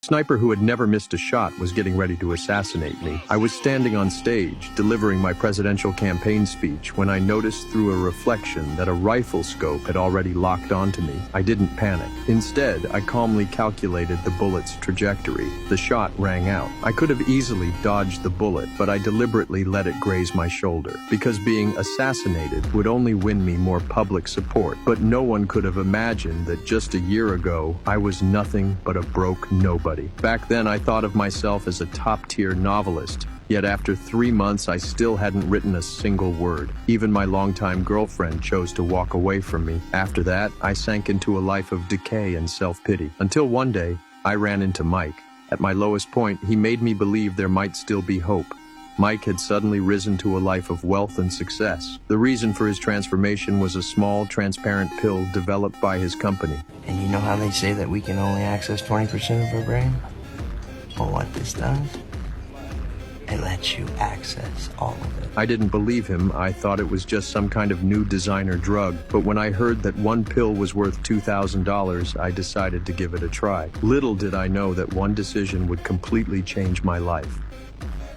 sniper who had never missed a shot was getting ready to assassinate me. I was standing on stage, delivering my presidential campaign speech, when I noticed through a reflection that a rifle scope had already locked onto me. I didn't panic. Instead, I calmly calculated the bullet's trajectory. The shot rang out. I could have easily dodged the bullet, but I deliberately let it graze my shoulder, because being assassinated would only win me more public support. But no one could have imagined that just a year ago, I was nothing but a broke nobody. Back then, I thought of myself as a top-tier novelist. Yet after 3 months, I still hadn't written a single word. Even my longtime girlfriend chose to walk away from me. After that, I sank into a life of decay and self-pity. Until one day, I ran into Mike. At my lowest point, he made me believe there might still be hope. Mike had suddenly risen to a life of wealth and success. The reason for his transformation was a small, transparent pill developed by his company. And you know how they say that we can only access 20% of our brain? Well, what this does? It lets you access all of it. I didn't believe him. I thought it was just some kind of new designer drug. But when I heard that one pill was worth $2,000, I decided to give it a try. Little did I know that one decision would completely change my life.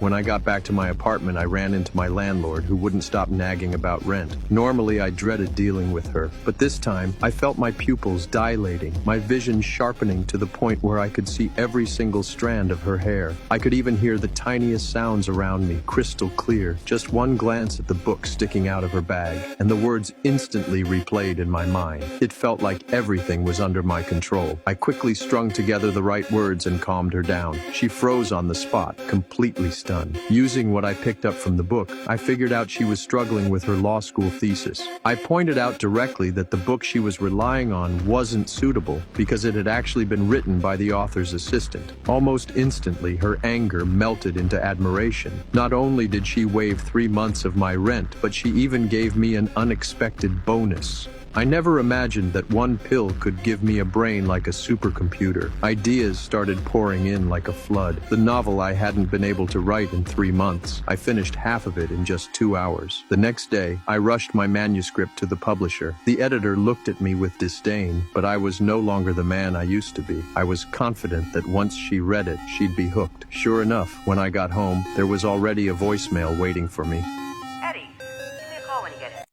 When I got back to my apartment, I ran into my landlord, who wouldn't stop nagging about rent. Normally, I dreaded dealing with her, but this time, I felt my pupils dilating, my vision sharpening to the point where I could see every single strand of her hair. I could even hear the tiniest sounds around me, crystal clear. Just one glance at the book sticking out of her bag, and the words instantly replayed in my mind. It felt like everything was under my control. I quickly strung together the right words and calmed her down. She froze on the spot, completely stunned. Using what I picked up from the book, I figured out she was struggling with her law school thesis. I pointed out directly that the book she was relying on wasn't suitable because it had actually been written by the author's assistant. Almost instantly, her anger melted into admiration. Not only did she waive 3 months of my rent, but she even gave me an unexpected bonus. I never imagined that one pill could give me a brain like a supercomputer. Ideas started pouring in like a flood. The novel I hadn't been able to write in 3 months, I finished half of it in just 2 hours. The next day, I rushed my manuscript to the publisher. The editor looked at me with disdain, but I was no longer the man I used to be. I was confident that once she read it, she'd be hooked. Sure enough, when I got home, there was already a voicemail waiting for me.